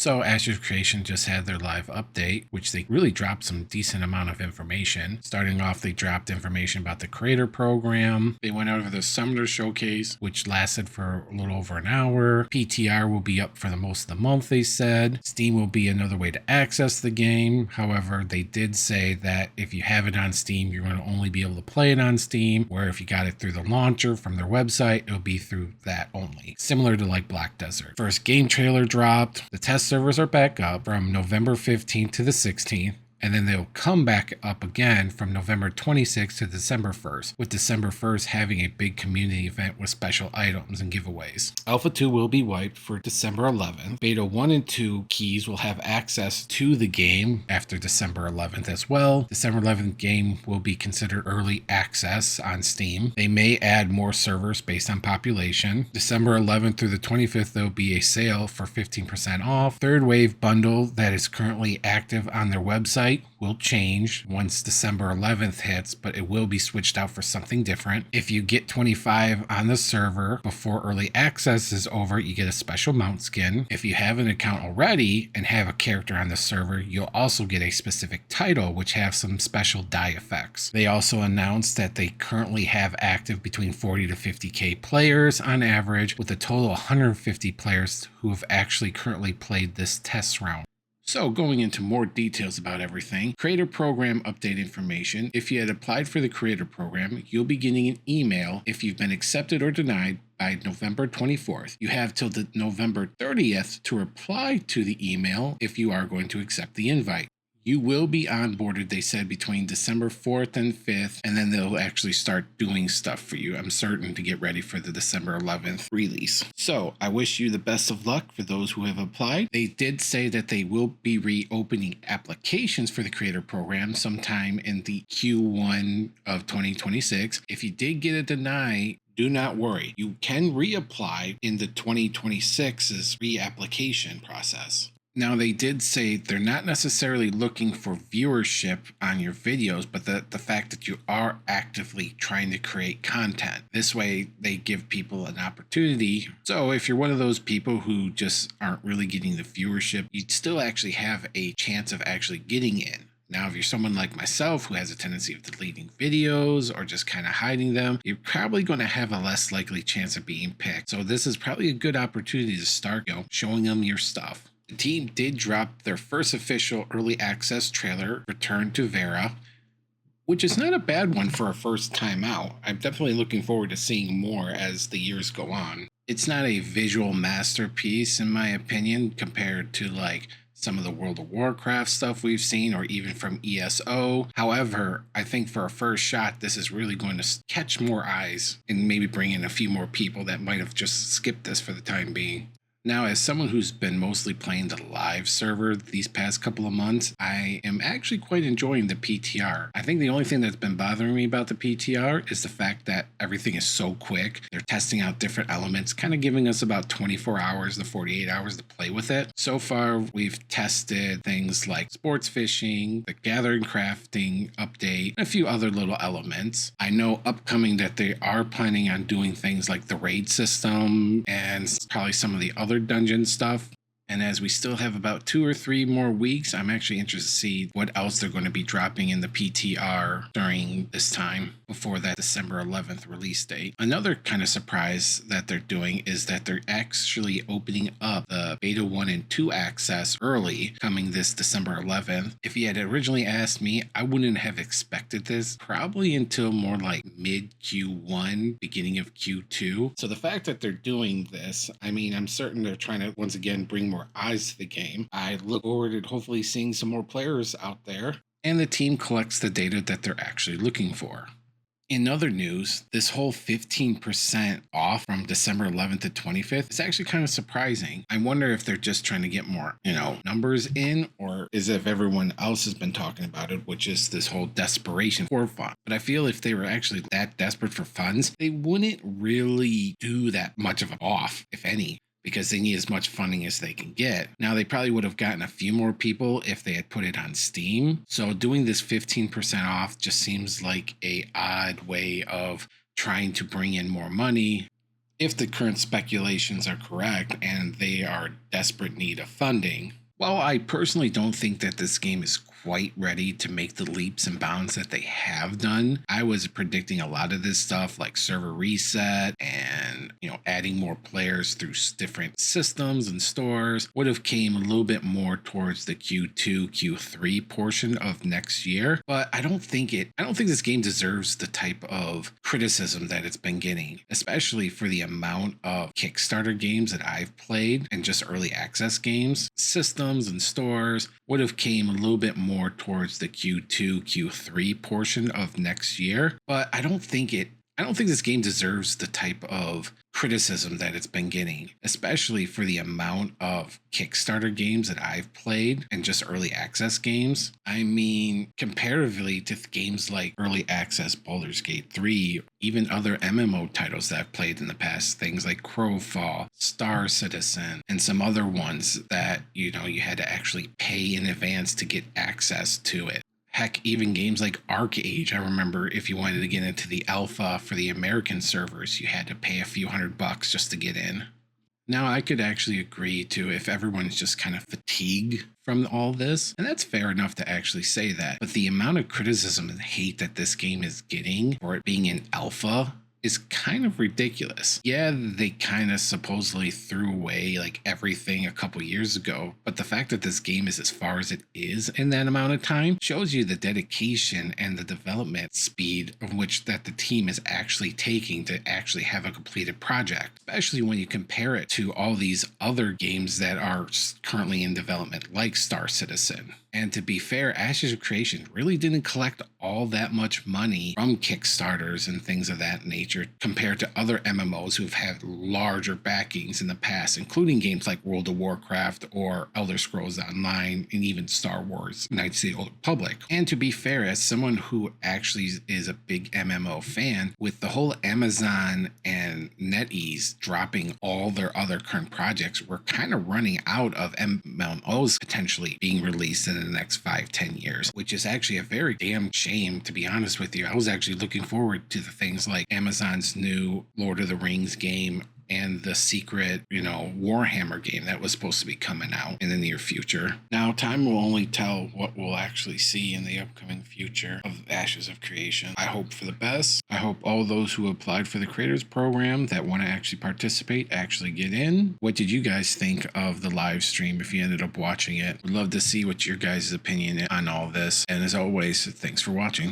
So Ashes Creation just had their live update, which they really dropped some decent amount of information. Starting off, they dropped information about the creator program. They went over the Summoner Showcase, which lasted for a little over an hour. PTR will be up for the most of the month, they said. Steam will be another way to access the game. However, they did say that if you have it on Steam, you're going to only be able to play it on Steam, where if you got it through the launcher from their website, it'll be through that only. Similar to like Black Desert. First game trailer dropped. The test servers are back up from November 15th to the 16th. And then they'll come back up again from November 26th to December 1st, with December 1st having a big community event with special items and giveaways. Alpha 2 will be wiped for December 11th. Beta 1 and 2 keys will have access to the game after December 11th as well. December 11th game will be considered early access on Steam. They may add more servers based on population. December 11th through the 25th, there'll be a sale for 15% off. Third wave bundle that is currently active on their website will change once December 11th hits, but it will be switched out for something different. If you get 25 on the server before early access is over, you get a special mount skin. If you have an account already and have a character on the server, you'll also get a specific title, which have some special dye effects. They also announced that they currently have active between 40 to 50k players on average, with a total of 150 players who have actually currently played this test round. So going into more details about everything, creator program update information. If you had applied for the creator program, you'll be getting an email if you've been accepted or denied by November 24th. You have till the November 30th to reply to the email if you are going to accept the invite. You will be onboarded, they said, between December 4th and 5th, and then they'll actually start doing stuff for you, I'm certain, to get ready for the December 11th release. So I wish you the best of luck for those who have applied. They did say that they will be reopening applications for the creator program sometime in the Q1 of 2026. If you did get it denied, do not worry. You can reapply in the 2026's reapplication process. Now, they did say they're not necessarily looking for viewership on your videos, but the fact that you are actively trying to create content. This way, they give people an opportunity. So if you're one of those people who just aren't really getting the viewership, you'd still actually have a chance of actually getting in. Now, if you're someone like myself who has a tendency of deleting videos or just kind of hiding them, you're probably going to have a less likely chance of being picked. So this is probably a good opportunity to start, showing them your stuff. The team did drop their first official early access trailer, Return to Vera, which is not a bad one for a first time out. I'm definitely looking forward to seeing more as the years go on. It's not a visual masterpiece, in my opinion, compared to like some of the World of Warcraft stuff we've seen, or even from ESO. However, I think for a first shot, this is really going to catch more eyes and maybe bring in a few more people that might have just skipped this for the time being. Now, as someone who's been mostly playing the live server these past couple of months, I am actually quite enjoying the PTR. I think the only thing that's been bothering me about the PTR is the fact that everything is so quick. They're testing out different elements, kind of giving us about 24 hours to 48 hours to play with it. So far, we've tested things like sports fishing, the gathering crafting update, and a few other little elements. I know upcoming that they are planning on doing things like the raid system and probably some of the other dungeon stuff. And as we still have about 2 or 3 more weeks, I'm actually interested to see what else they're going to be dropping in the PTR during this time before that December 11th release date. Another kind of surprise that they're doing is that they're actually opening up the beta 1 and 2 access early, coming this December 11th. If you had originally asked me, I wouldn't have expected this probably until more like mid Q1, beginning of Q2. So the fact that they're doing this, I mean, I'm certain they're trying to once again bring more eyes to the game. I look forward to hopefully seeing some more players out there, and the team collects the data that they're actually looking for. In other news, this whole 15% off from December 11th to 25th is actually kind of surprising. I wonder if they're just trying to get more, numbers in, or is if everyone else has been talking about it, which is this whole desperation for fun. But I feel if they were actually that desperate for funds, they wouldn't really do that much of an off, if any, because they need as much funding as they can get. Now, they probably would have gotten a few more people if they had put it on Steam. So doing this 15% off just seems like a odd way of trying to bring in more money. if the current speculations are correct and they are desperate need of funding. While I personally don't think that this game is quite ready to make the leaps and bounds that they have done, I was predicting a lot of this stuff like server reset and, adding more players through different systems and stores would have came a little bit more towards the Q2, Q3 portion of next year. But I don't think this game deserves the type of criticism that it's been getting, especially for the amount of Kickstarter games that I've played and just early access games. Systems and stores would have came a little bit more towards the Q2, Q3 portion of next year. But I don't think this game deserves the type of criticism that it's been getting, especially for the amount of Kickstarter games that I've played and just early access games. I mean, comparatively to games like early access Baldur's Gate 3, even other MMO titles that I've played in the past, things like Crowfall, Star Citizen, and some other ones that, you had to actually pay in advance to get access to it. Heck, even games like ArcAge, I remember if you wanted to get into the alpha for the American servers, you had to pay a few $100 just to get in. Now, I could actually agree to if everyone's just kind of fatigued from all this, and that's fair enough to actually say that, but the amount of criticism and hate that this game is getting for it being in alpha is kind of ridiculous. Yeah, they kind of supposedly threw away like everything a couple years ago, but the fact that this game is as far as it is in that amount of time shows you the dedication and the development speed of which that the team is actually taking to actually have a completed project, especially when you compare it to all these other games that are currently in development like Star Citizen. And to be fair, Ashes of Creation really didn't collect all that much money from Kickstarters and things of that nature compared to other MMOs who've had larger backings in the past, including games like World of Warcraft or Elder Scrolls Online and even Star Wars Knights of the Old Republic. And to be fair, as someone who actually is a big MMO fan, with the whole Amazon and NetEase dropping all their other current projects, we're kind of running out of MMOs potentially being released in the next 5-10 years, which is actually a very damn shame, to be honest with you. I was actually looking forward to the things like Amazon's new Lord of the Rings game and the secret, Warhammer game that was supposed to be coming out in the near future. Now, time will only tell what we'll actually see in the upcoming future of Ashes of Creation. I hope for the best. I hope all those who applied for the Creators Program that want to actually participate actually get in. What did you guys think of the live stream if you ended up watching it? Would love to see what your guys' opinion on all this. And as always, thanks for watching.